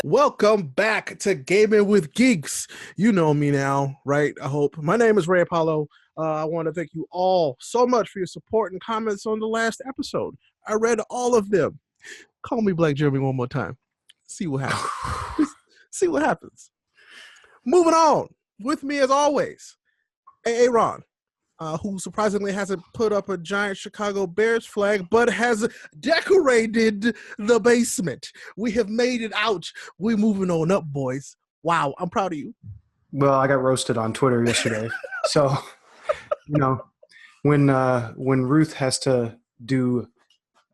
Welcome back to Gaming with Geeks. You know me now, right? I hope. My name is Ray Apollo. I want to thank you all so much for your support and comments on the last episode. I read all of them. Call me Black Jeremy one more time. See what happens. See what happens. Moving on. With me as always, Aaron, who surprisingly hasn't put up a giant Chicago Bears flag, but has decorated the basement. We have made it out. We're moving on up, boys. Wow, I'm proud of you. Well, I got roasted on Twitter yesterday. So, when Ruth has to do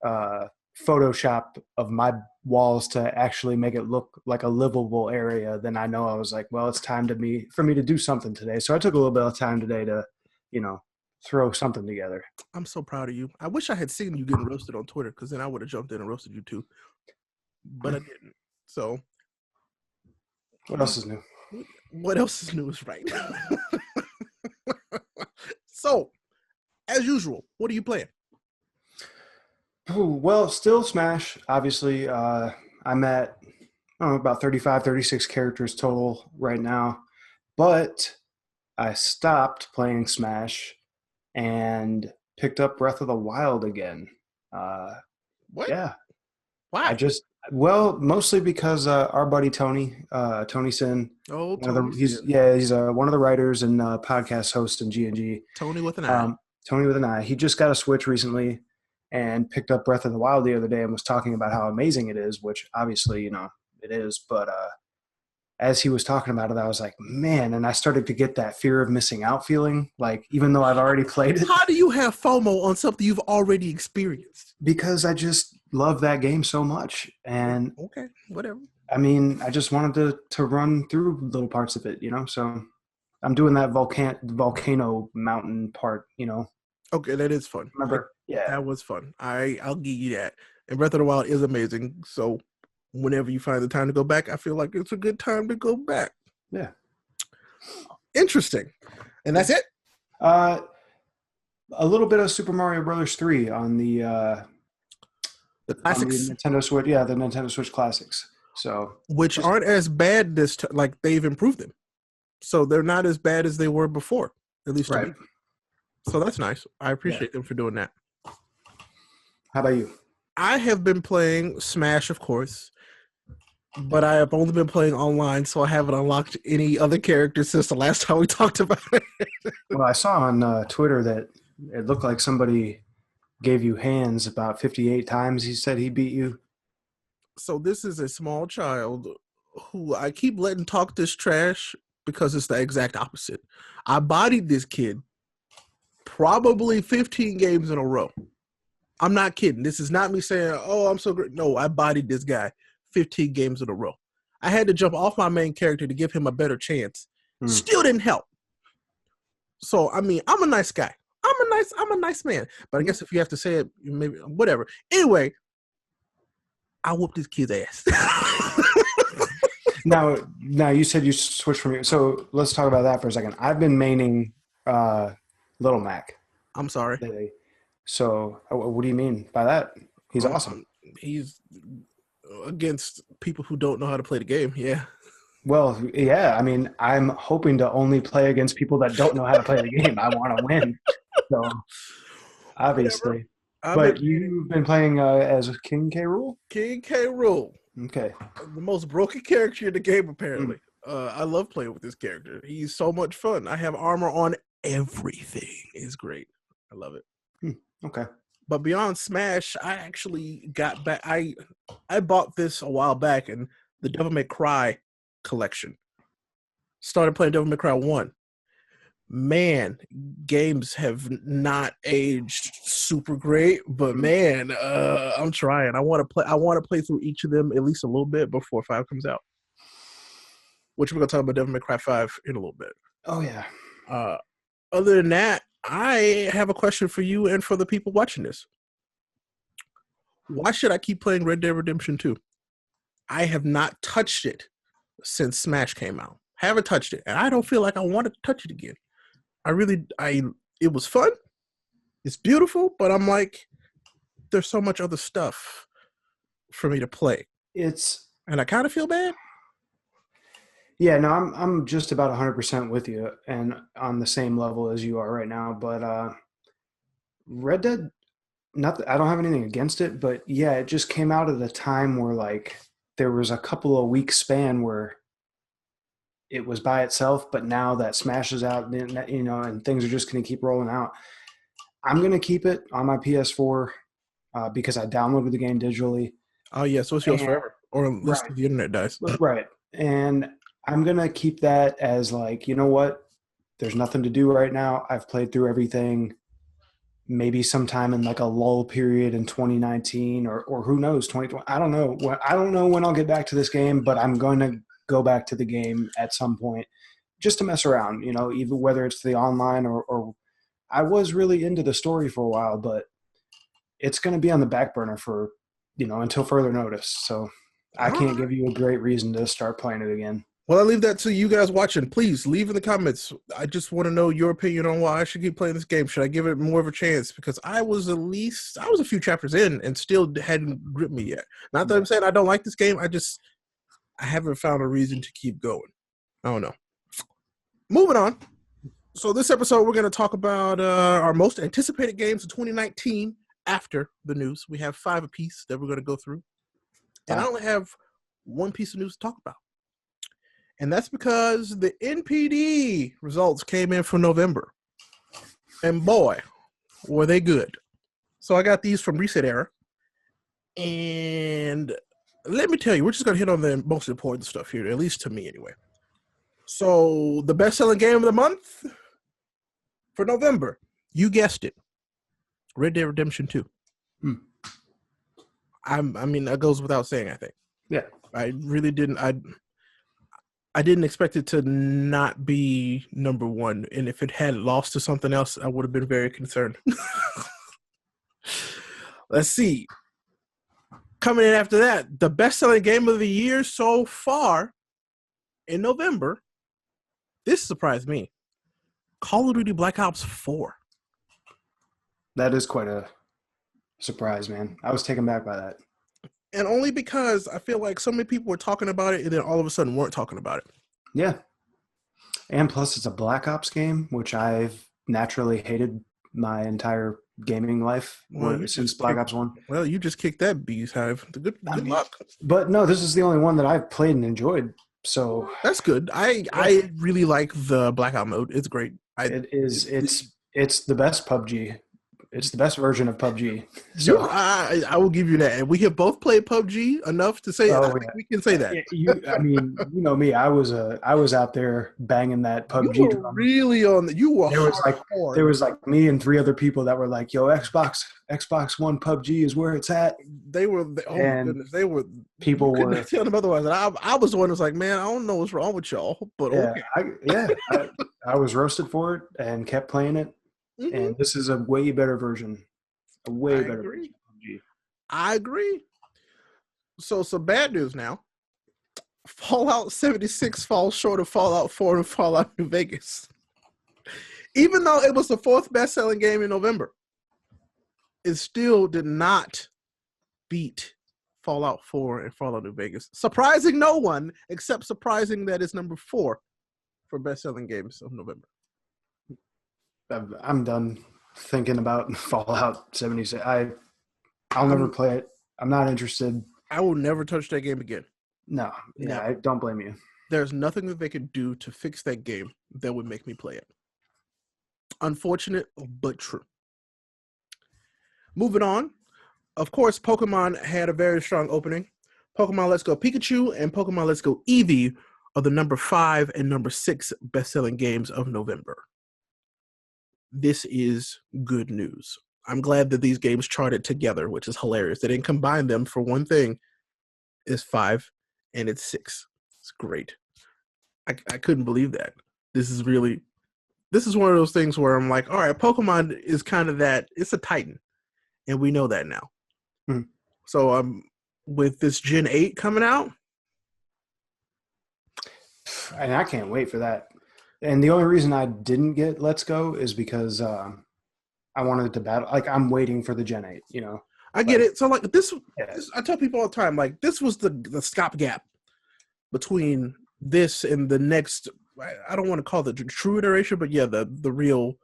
Photoshop of my walls to actually make it look like a livable area, then I know I was like, well, it's time for me to do something today. So I took a little bit of time today to, throw something together. I'm so proud of you. I wish I had seen you getting roasted on Twitter, because then I would have jumped in and roasted you too. But I didn't. So what else is new? What else is new is right. So, as usual, what are you playing? Well, still Smash, obviously. I'm at about 35, 36 characters total right now. But I stopped playing Smash and picked up Breath of the Wild again. What? Yeah. Why? Mostly because our buddy Tony Sin. Oh, he's one of the writers and podcast hosts in G&G. Tony with an I. Tony with an I. He just got a Switch recently and picked up Breath of the Wild the other day and was talking about how amazing it is, which obviously, it is. But as he was talking about it, I was like, man, and I started to get that fear of missing out feeling, like, even though I've already played it. How do you have FOMO on something you've already experienced? Because I just love that game so much. And okay, whatever. I mean, I just wanted to run through little parts of it, so I'm doing that volcano mountain part, Okay, that is fun. Remember? Yeah. That was fun. I'll give you that. And Breath of the Wild is amazing. So whenever you find the time to go back, I feel like it's a good time to go back. Yeah. Interesting. And that's it? A little bit of Super Mario Brothers 3 on the classics? On the Nintendo Switch. Yeah, the Nintendo Switch classics. So which aren't as bad this time. Like, they've improved them. So they're not as bad as they were before, at least to me. So that's nice. I appreciate them for doing that. How about you? I have been playing Smash, of course, but I have only been playing online, so I haven't unlocked any other characters since the last time we talked about it. Well, I saw on Twitter that it looked like somebody gave you hands about 58 times. He said he beat you. So this is a small child who I keep letting talk this trash because it's the exact opposite. I bodied this kid probably 15 games in a row. I'm not kidding. This is not me saying, oh, I'm so great. No, I bodied this guy 15 games in a row. I had to jump off my main character to give him a better chance. Still didn't help. So, I mean, I'm a nice guy. I'm a nice man. But I guess if you have to say it, maybe whatever. Anyway, I whooped this kid's ass. Now you said you switched from you. So let's talk about that for a second. I've been maining Little Mac. I'm sorry. Lately. So what do you mean by that? He's awesome. He's against people who don't know how to play the game. Yeah. Well, yeah. I mean, I'm hoping to only play against people that don't know how to play the game. I want to win. So obviously. But you've been playing as King K. Rool? King K. Rool. Okay. The most broken character in the game, apparently. I love playing with this character. He's so much fun. I have armor on everything. It's great. I love it. Okay. But beyond Smash, I actually got back. I bought this a while back in the Devil May Cry collection. Started playing Devil May Cry 1. Man, games have not aged super great, but man, I'm trying. I want to play through each of them at least a little bit before 5 comes out. Which we're gonna talk about Devil May Cry 5 in a little bit. Oh yeah. Other than that, I have a question for you and for the people watching this. Why should I keep playing Red Dead Redemption 2? I have not touched it since Smash came out. Haven't touched it, and I don't feel like I want to touch it again. It was fun. It's beautiful, but I'm like, there's so much other stuff for me to play. It's And I kind of feel bad. Yeah, no, I'm just about 100% with you and on the same level as you are right now. But Red Dead, not that, I don't have anything against it, but yeah, it just came out at a time where like there was a couple of weeks span where it was by itself, but now that Smash is out, and things are just going to keep rolling out. I'm going to keep it on my PS4 because I downloaded the game digitally. Oh, yeah, so it's yours And, forever. Or unless right, the internet dies. right. And I'm going to keep that as like, you know what? There's nothing to do right now. I've played through everything. Maybe sometime in like a lull period in 2019 or who knows, 2020. I don't know. I don't know when I'll get back to this game, but I'm going to go back to the game at some point just to mess around, even whether it's the online or I was really into the story for a while, but it's going to be on the back burner for, until further notice. So I All can't right. give you a great reason to start playing it again. Well, I leave that to you guys watching. Please leave in the comments. I just want to know your opinion on why I should keep playing this game. Should I give it more of a chance? Because I was a few chapters in and still hadn't gripped me yet. Not that I'm saying I don't like this game. I haven't found a reason to keep going. I don't know. Moving on. So this episode, we're going to talk about our most anticipated games of 2019 after the news. We have 5 apiece that we're going to go through. And I only have one piece of news to talk about. And that's because the NPD results came in for November. And boy, were they good. So I got these from Reset Era. And let me tell you, we're just going to hit on the most important stuff here, at least to me anyway. So the best-selling game of the month for November, you guessed it, Red Dead Redemption 2. I mean, that goes without saying, I think. Yeah. I really didn't. I didn't expect it to not be number one. And if it had lost to something else, I would have been very concerned. Let's see. Coming in after that, the best-selling game of the year so far in November, this surprised me. Call of Duty Black Ops 4. That is quite a surprise, man. I was taken back by that. And only because I feel like so many people were talking about it and then all of a sudden weren't talking about it. Yeah. And plus it's a Black Ops game, which I've naturally hated my entire gaming life since Black Ops 1. Well, you just kicked that beehive. Good luck. But no, this is the only one that I've played and enjoyed. So that's good. I really like the Blackout mode. It's great. It's the best PUBG. It's the best version of PUBG. So I will give you that. And we have both played PUBG enough to say we can say that. I mean, you know me. I was out there banging that PUBG. You were really on. You were. There was like me and 3 other people that were like, "Yo, Xbox One PUBG is where it's at." They were. Oh my goodness, they were. People were telling them otherwise. And I was the one who was like, "Man, I don't know what's wrong with y'all." But okay. I was roasted for it and kept playing it. Mm-hmm. And this is a way better version. A way better version of PUBG. I agree. So some bad news now. Fallout 76 falls short of Fallout 4 and Fallout New Vegas. Even though it was the 4th best-selling game in November, it still did not beat Fallout 4 and Fallout New Vegas. Surprising no one, except surprising that it's number 4 for best-selling games of November. I'm done thinking about Fallout 76. I'll never play it. I'm not interested. I will never touch that game again. No. Yeah, I don't blame you. There's nothing that they could do to fix that game that would make me play it. Unfortunate, but true. Moving on. Of course, Pokemon had a very strong opening. Pokemon Let's Go Pikachu and Pokemon Let's Go Eevee are the number 5 and number 6 best-selling games of November. This is good news. I'm glad that these games charted together, which is hilarious. They didn't combine them for one thing. It's 5 and it's 6. It's great. I couldn't believe that. This is one of those things where I'm like, all right, Pokemon is kind of that. It's a titan, and we know that now. So with this Gen 8 coming out, and I can't wait for that. And the only reason I didn't get Let's Go is because I wanted to battle. Like, I'm waiting for the Gen 8, you know. I get it. So like this, Yeah. I tell people all the time, like this was the stopgap between this and the next. I don't want to call it the true iteration, but yeah, the real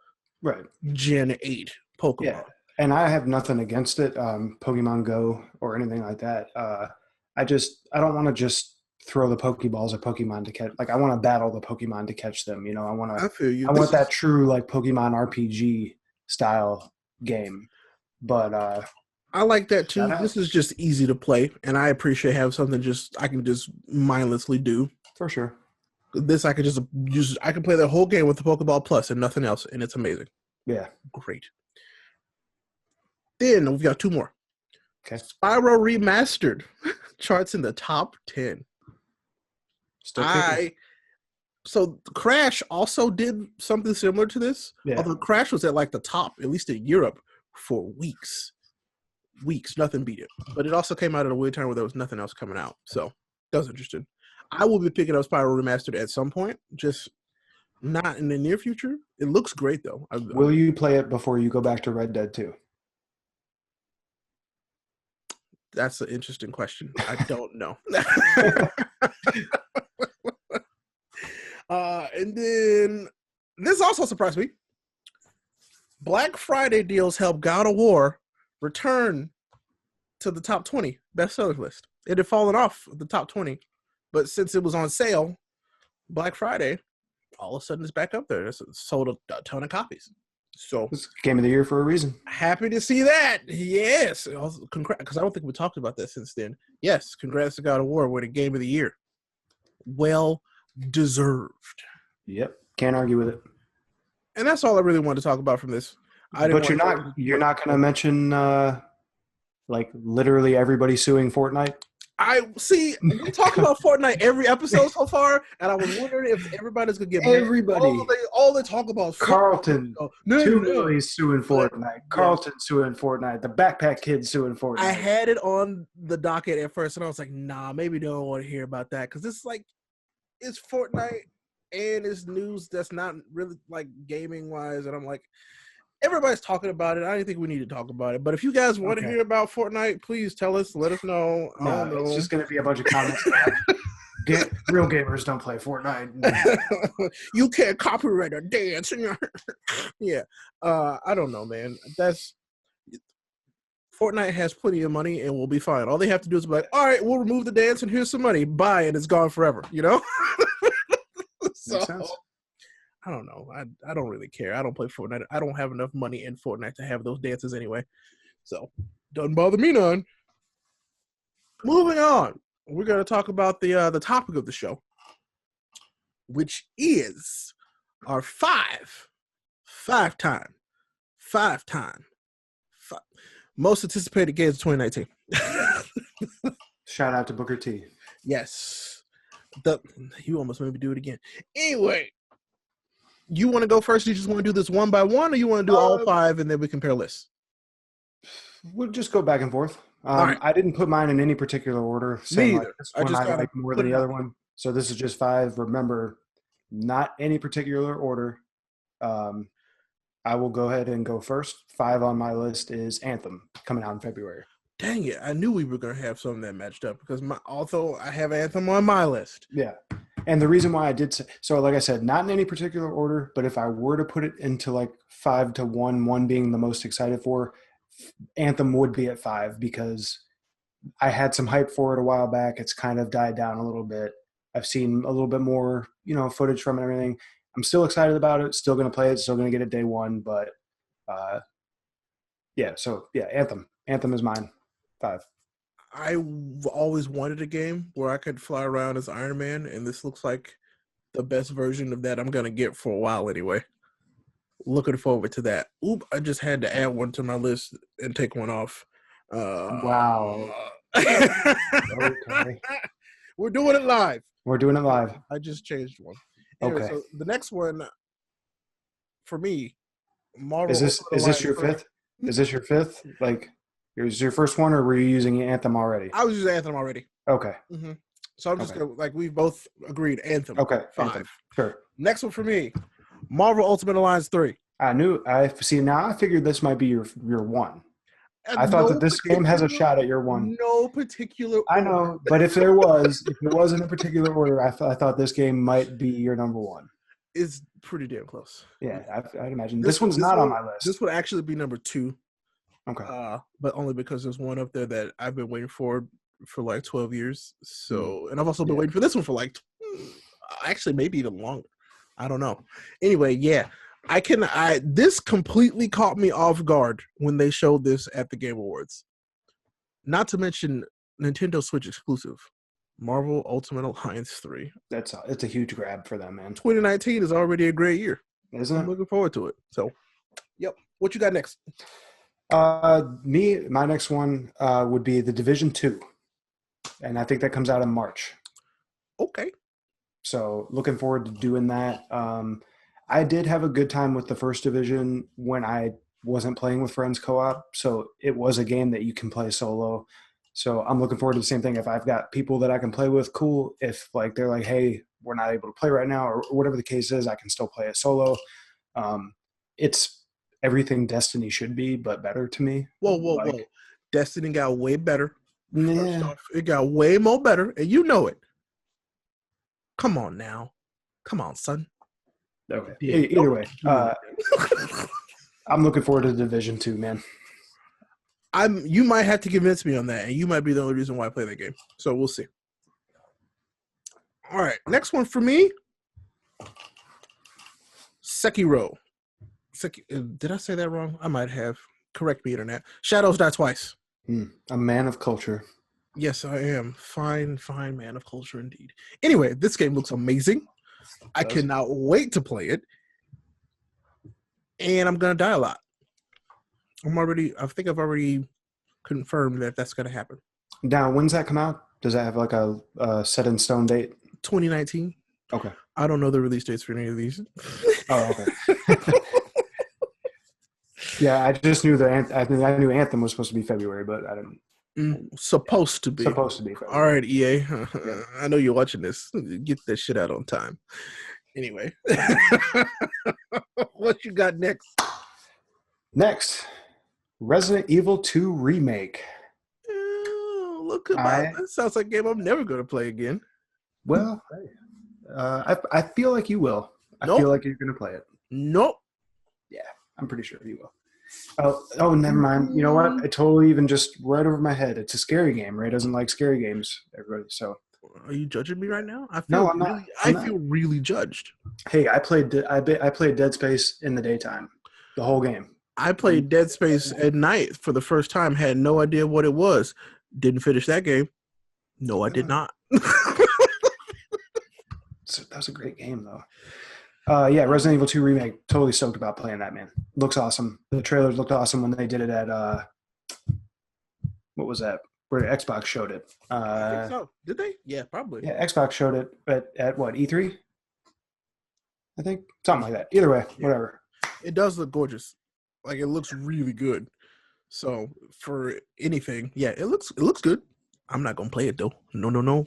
Right. Gen 8 Pokemon. Yeah. And I have nothing against it, Pokemon Go or anything like that. I don't want to just throw the Pokeballs at Pokemon to catch. Like I want to battle the Pokemon to catch them. You know, I feel you. I want that true like Pokemon RPG style game. But I like that too. Shout out. This is just easy to play, and I appreciate having something I can just mindlessly do. For sure. This I could just I can play the whole game with the Pokeball Plus and nothing else, and it's amazing. Yeah. Great. Then we've got two more. Okay. Spyro Remastered charts in the top 10. Still kicking. So Crash also did something similar to this. Yeah. Although Crash was at like the top, at least in Europe, for weeks. Nothing beat it. But it also came out at a weird time where there was nothing else coming out. So that was interesting. I will be picking up Spyro Remastered at some point, just not in the near future. It looks great though. Will you play it before you go back to Red Dead 2? That's an interesting question. I don't know. And then this also surprised me. Black Friday deals help God of War return to the top 20 bestsellers list. It had fallen off the top 20, but since it was on sale Black Friday, all of a sudden it's back up there. It's sold a ton of copies. So It's game of the year for a reason. happy to see that. Yes. Because I don't think we talked about that since then. Yes. Congrats to God of War winning Game of the Year. Well deserved. Yep. Can't argue with it. And that's all I really wanted to talk about from this. But you're not going to mention like literally everybody suing Fortnite? I see. We talk about Fortnite every episode so far, and I was wondering if everybody's gonna get everybody. All they talk about is Carlton. No. Millies suing Fortnite. Carlton suing Fortnite. The Backpack Kid suing Fortnite. I had it on the docket at first, and I was like, nah, maybe they don't want to hear about that because it's like it's Fortnite and it's news that's not really like gaming wise, and I'm like. Everybody's talking about it. I don't think we need to talk about it. But if you guys want to hear about Fortnite, please tell us. Let us know. No, it's just going to be a bunch of comments. Real gamers don't play Fortnite. You can't copyright a dance. Yeah. I don't know, man. Fortnite has plenty of money and we'll be fine. All they have to do is be like, all right, we'll remove the dance and here's some money. Bye, and it's gone forever. You know? So, makes sense. I don't know. I don't really care. I don't play Fortnite. I don't have enough money in Fortnite to have those dances anyway. So, doesn't bother me none. Moving on. We're going to talk about the topic of the show, which is our five most anticipated games of 2019. Shout out to Booker T. Yes. You almost made me do it again. Anyway. You want to go first? You just want to do this one by one, or you want to do all five and then we compare lists? We'll just go back and forth. All right. I didn't put mine in any particular order. Me either. Like this one I like more than the other one. So this is just five. Remember, not any particular order. I will go ahead and go first. 5 on my list is Anthem, coming out in February. Dang it. I knew we were going to have something that matched up because although I have Anthem on my list. Yeah. And the reason why I did so, like I said, not in any particular order, but if I were to put it into like 5 to 1, 1 being the most excited for, Anthem would be at 5 because I had some hype for it a while back. It's kind of died down a little bit. I've seen a little bit more, footage from it and everything. I'm still excited about it. Still going to play it. Still going to get it day one. But Anthem. Anthem is mine. 5. I've always wanted a game where I could fly around as Iron Man, and this looks like the best version of that I'm going to get for a while anyway. Looking forward to that. Oop, I just had to add one to my list and take one off. Wow. Okay. We're doing it live. I just changed one. Anyway, okay. So the next one, for me, Marvel. Is this your fifth? Is this your fifth? Like, is your first one, or were you using Anthem already? I was using Anthem already. Okay. Mm-hmm. So I'm just going to, we've both agreed, Anthem. Okay. 5. Anthem. Sure. Next one for me, Marvel Ultimate Alliance 3. Now I figured this might be your one. I thought that this game has a shot at your one. No particular I order. know, but if it was in a particular order, I thought this game might be your number one. It's pretty damn close. Yeah, I'd imagine. This one's not on my list. This would actually be number 2. Okay. But only because there's one up there that I've been waiting for like 12 years. So, and I've also been waiting for this one for like, actually maybe even longer. I don't know. Anyway, yeah, this completely caught me off guard when they showed this at the Game Awards. Not to mention Nintendo Switch exclusive, Marvel Ultimate Alliance 3. It's a huge grab for them, man. 2019 is already a great year. Isn't it? I'm looking forward to it. So, yep. What you got next? My next one would be The Division 2. And I think that comes out in March. Okay. So looking forward to doing that. I did have a good time with the first Division when I wasn't playing with friends co-op. So it was a game that you can play solo. So I'm looking forward to the same thing. If I've got people that I can play with, cool. If like they're like, hey, we're not able to play right now, or whatever the case is, I can still play it solo. It's everything Destiny should be, but better to me. Whoa. Destiny got way better. Yeah. First off, it got way more better, and you know it. Come on now. Come on, son. Okay. Yeah, either way, I'm looking forward to Division 2, man. You might have to convince me on that, and you might be the only reason why I play that game. So we'll see. All right, next one for me. Sekiro. Did I say that wrong? I might have. Correct me, internet. Shadows Die Twice. A man of culture. Yes, I am. Fine man of culture indeed. Anyway, this game looks amazing. I cannot wait to play it. And I'm going to die a lot. I think I've already confirmed that that's going to happen. Now, when's that come out? Does that have like a set in stone date? 2019. Okay. I don't know the release dates for any of these. Oh, okay. Yeah, I just knew I knew Anthem was supposed to be February, but I didn't. Supposed to be. February. All right, EA. I know you're watching this. Get that shit out on time. Anyway. What you got next? Next, Resident Evil 2 Remake. Look at that sounds like a game I'm never going to play again. Well, I feel like you will. I feel like you're going to play it. Nope. Yeah, I'm pretty sure you will. Oh, never mind. You know what? I totally even just right over my head. It's a scary game. Ray doesn't like scary games, everybody. So, are you judging me right now? No, I'm not. I feel really judged. Hey, I played Dead Space in the daytime, the whole game. I played Dead Space at night for the first time. Had no idea what it was. Didn't finish that game. No, I did not. That was a great game, though. Yeah, Resident Evil 2 Remake. Totally stoked about playing that, man. Looks awesome. The trailers looked awesome when they did it at what was that? Where Xbox showed it. I think so. Did they? Yeah, probably. Yeah, Xbox showed it at what, E3? I think something like that. Either way, whatever. It does look gorgeous. Like it looks really good. So for anything, yeah, it looks good. I'm not gonna play it though. No.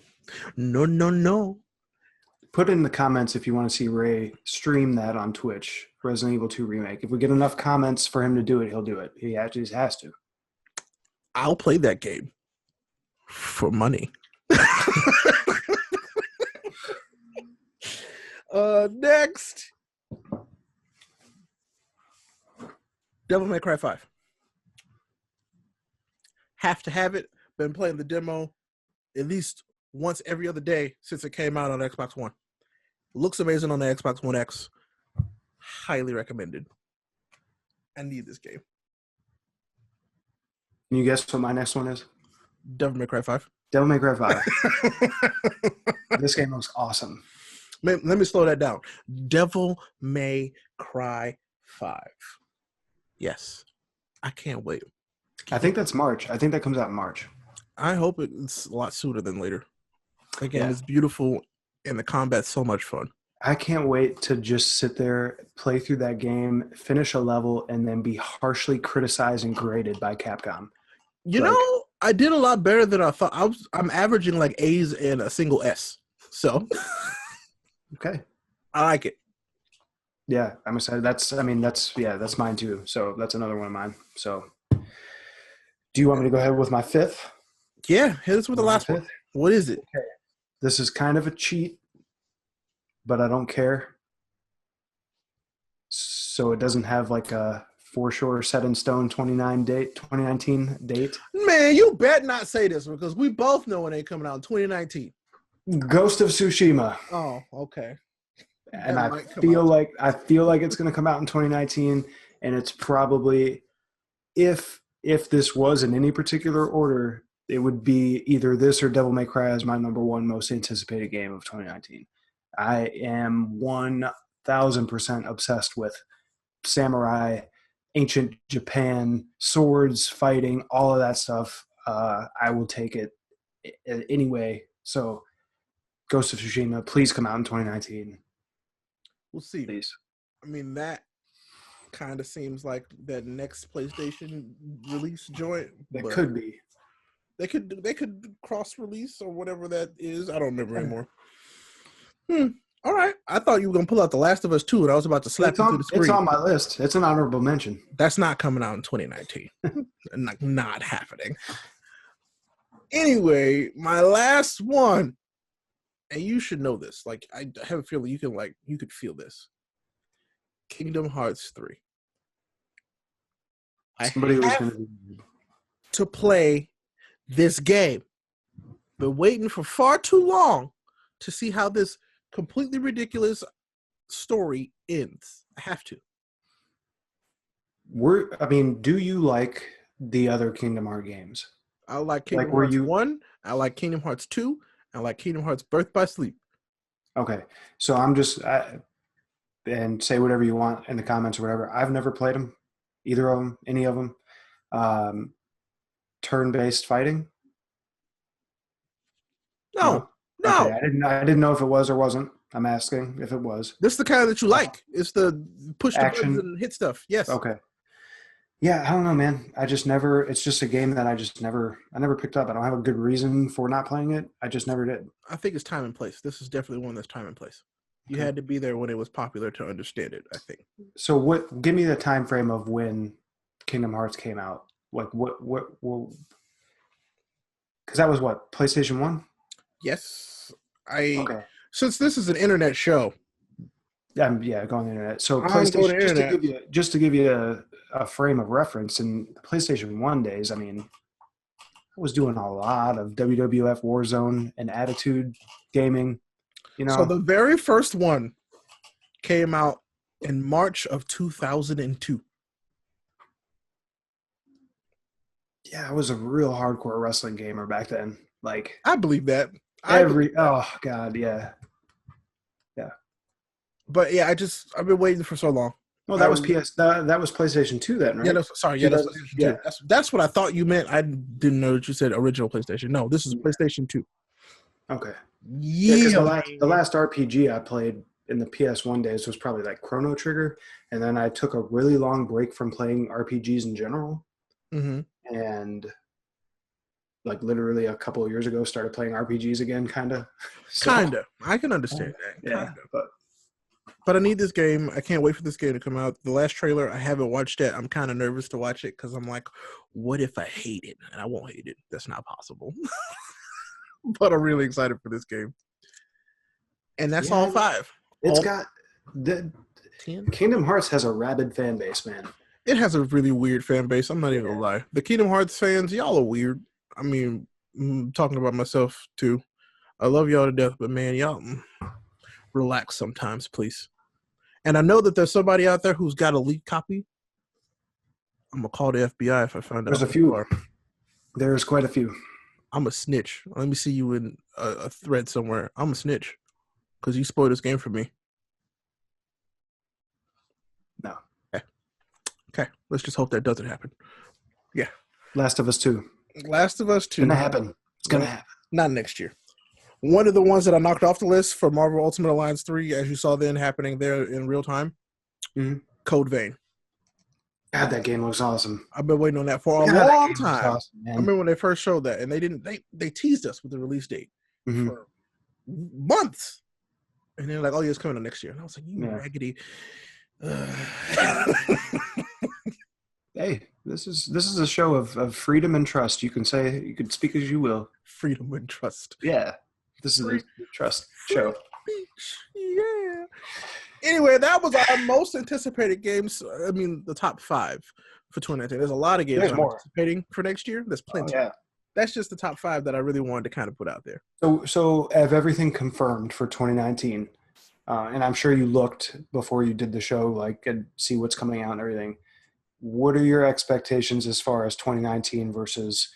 Put in the comments if you want to see Ray stream that on Twitch, Resident Evil 2 Remake. If we get enough comments for him to do it, he'll do it. He actually has to. I'll play that game for money. Next. Devil May Cry 5. Have to have it. Been playing the demo at least once every other day since it came out on Xbox One. Looks amazing on the Xbox One X. Highly recommended. I need this game. Can you guess what my next one is? Devil May Cry 5. Devil May Cry 5. This game looks awesome. Let me slow that down. Devil May Cry 5. Yes. I can't wait. I think that's March. I think that comes out in March. I hope it's a lot sooner than later. Again, it's beautiful and the combat's so much fun. I can't wait to just sit there, play through that game, finish a level, and then be harshly criticized and graded by Capcom. You know, I did a lot better than I thought. I'm averaging like A's and a single S. So, okay, I like it. Yeah, I'm excited. That's mine too. So that's another one of mine. So, Do you want me to go ahead with my fifth? Yeah, hit us with the My last one. fifth? What is it? Okay. This is kind of a cheat, but I don't care. So it doesn't have like a for sure set in stone 2019 date. Man, you bet not say this one because we both know it ain't coming out in 2019. Ghost of Tsushima. Oh, okay. And That might come out. I feel like it's going to come out in 2019, and it's probably if this was in any particular order, it would be either this or Devil May Cry as my number one most anticipated game of 2019. I am 1000% obsessed with samurai, ancient Japan, swords, fighting, all of that stuff. I will take it anyway. So, Ghost of Tsushima, please come out in 2019. We'll see. Please. I mean, that kind of seems like that next PlayStation release joint. That could be. They could cross release or whatever that is. I don't remember anymore. All right. I thought you were gonna pull out The Last of Us 2, and I was about to slap you through the screen. It's on my list. It's an honorable mention. That's not coming out in 2019. not happening. Anyway, my last one, and you should know this. Like, I have a feeling you could feel this. Kingdom Hearts 3. Somebody was going to play this game. Been waiting for far too long to see how this completely ridiculous story ends. I have to. Do you like the other Kingdom Hearts games? I like Kingdom Hearts 1. I like Kingdom Hearts 2. I like Kingdom Hearts Birth by Sleep. Okay. So and say whatever you want in the comments or whatever. I've never played them, either of them, any of them. Turn-based fighting? No. Okay, I didn't know if it was or wasn't. I'm asking if it was. This is the kind that you like. It's the push the action buttons and hit stuff. Yes. Okay. Yeah, I don't know, man. It's just a game that I never picked up. I don't have a good reason for not playing it. I just never did. I think it's time and place. This is definitely one that's time and place. You had to be there when it was popular to understand it, I think. So give me the time frame of when Kingdom Hearts came out. Like what because that was what, PlayStation 1? Yes. Since this is an internet show. Yeah, going on the internet. So PlayStation, just to give you a frame of reference, in the PlayStation 1 days, I mean, I was doing a lot of WWF Warzone and Attitude gaming. So the very first one came out in March of 2002. Yeah, I was a real hardcore wrestling gamer back then. Like, I believe that. Oh God, yeah. But yeah, I've been waiting for so long. Well, that was PlayStation 2 then, right? Yeah, that's PlayStation 2. That's what I thought you meant. I didn't know that you said original PlayStation. No, this is PlayStation 2. Okay. Yeah, because the last RPG I played in the PS1 days was probably like Chrono Trigger, and then I took a really long break from playing RPGs in general, and like literally a couple of years ago started playing RPGs again, kind of. I can understand that. Yeah, but I need this game. I can't wait for this game to come out. The last trailer, I haven't watched it. I'm kind of nervous to watch it because I'm like, what if I hate it? And I won't hate it. That's not possible. But I'm really excited for this game. And that's all 5. It's got the 10? Kingdom Hearts has a rabid fan base, man. It has a really weird fan base. I'm not even gonna lie. The Kingdom Hearts fans, y'all are weird. I mean, I'm talking about myself too. I love y'all to death, but man, y'all relax sometimes, please. And I know that there's somebody out there who's got a leaked copy. I'm gonna call the FBI if I find out. There's a few. There's quite a few. I'm a snitch. Let me see you in a thread somewhere. I'm a snitch because you spoiled this game for me. No. Okay. Let's just hope that doesn't happen. Yeah. Last of Us 2. Last of Us 2. It's gonna happen. Not next year. One of the ones that I knocked off the list for Marvel Ultimate Alliance 3, as you saw then happening there in real time, Code Vein. God, that game looks awesome. I've been waiting on that for a long time. Awesome, I remember when they first showed that, and they teased us with the release date for months. And they're like, oh, yeah, it's coming out next year. And I was like, you raggedy. Hey, This is a show of freedom and trust. You can speak as you will. Freedom and trust. Yeah, this is Free, the trust free show. speech. Yeah. Anyway, that was our most anticipated games. I mean, the top 5 for 2019. There's a lot of games There's I'm more. anticipating for next year. There's plenty. Yeah. That's just the top 5 that I really wanted to kind of put out there. So have everything confirmed for 2019, and I'm sure you looked before you did the show, like, and see what's coming out and everything. What are your expectations as far as 2019 versus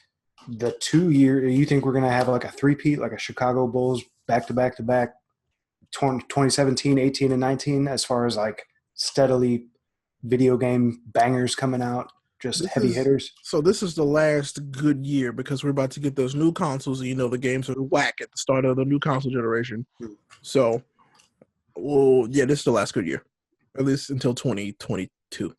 the 2 year? You think we're going to have like a three-peat, like a Chicago Bulls back to back to back 2017, 18, and 19, as far as like steadily video game bangers coming out, just heavy hitters? So this is the last good year because we're about to get those new consoles, and the games are whack at the start of the new console generation. So, yeah, this is the last good year, at least until 2022.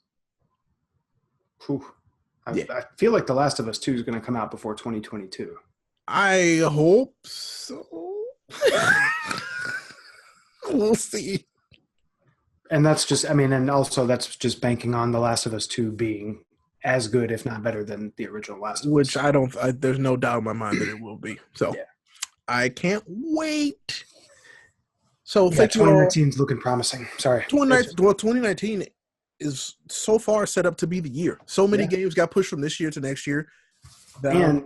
I feel like The Last of Us 2 is going to come out before 2022. I hope so. We'll see. And that's just, and also that's just banking on The Last of Us 2 being as good, if not better, than the original Last of Us. Which there's no doubt in my mind that it will be. So yeah. I can't wait. So 2019 is looking promising. Sorry. 2019 is so far set up to be the year. So many games got pushed from this year to next year. And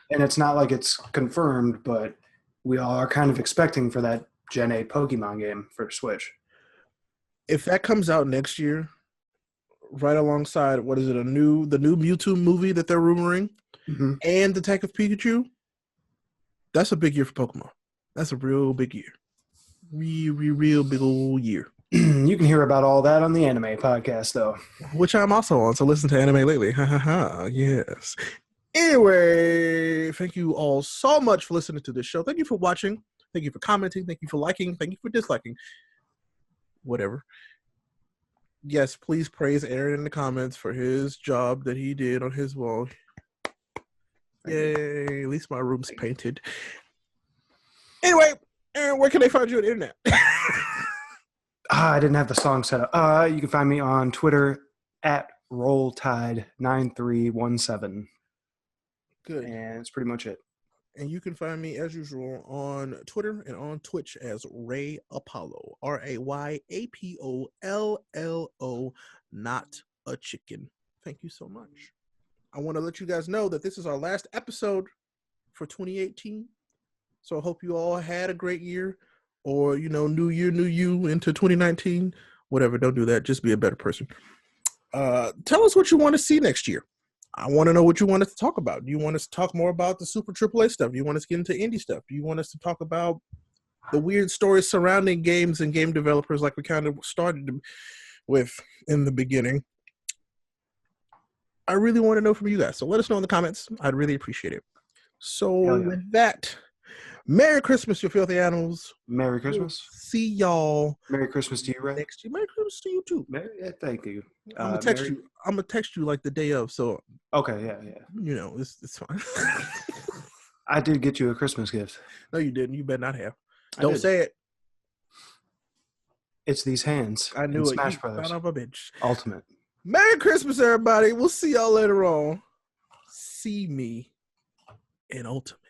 it's not like it's confirmed, but we all are kind of expecting for that Gen 8 Pokemon game for Switch. If that comes out next year, right alongside, the new Mewtwo movie that they're rumoring, and Detective Pikachu, that's a big year for Pokemon. That's a real big year. Real big old year. You can hear about all that on the Anime Podcast, though. Which I'm also on, so listen to Anime Lately. Ha ha ha, yes. Anyway, thank you all so much for listening to this show. Thank you for watching. Thank you for commenting. Thank you for liking. Thank you for disliking. Whatever. Yes, please praise Aaron in the comments for his job that he did on his wall. Yay, at least my room's painted. Anyway, Aaron, where can they find you on the internet? I didn't have the song set up. You can find me on Twitter at RollTide9317. Good. And that's pretty much it. And you can find me, as usual, on Twitter and on Twitch as Ray Apollo. RayApollo, not a chicken. Thank you so much. I want to let you guys know that this is our last episode for 2018. So I hope you all had a great year, or, new year, new you into 2019. Whatever, don't do that. Just be a better person. Tell us what you want to see next year. I want to know what you want us to talk about. Do you want us to talk more about the Super AAA stuff? Do you want us to get into indie stuff? Do you want us to talk about the weird stories surrounding games and game developers like we kind of started with in the beginning? I really want to know from you guys. So let us know in the comments. I'd really appreciate it. So with that, Merry Christmas, you filthy animals. Merry Christmas. We'll see y'all. Merry Christmas to you, Ray. Next year. Merry Christmas to you too. Thank you. I'm gonna text you like the day of. So okay, yeah. It's fine. I did get you a Christmas gift. No, you didn't. You better not have. Don't say it. It's these hands. I knew it. Smash Brothers. Son of a bitch. Ultimate. Merry Christmas, everybody. We'll see y'all later on. See me in Ultimate.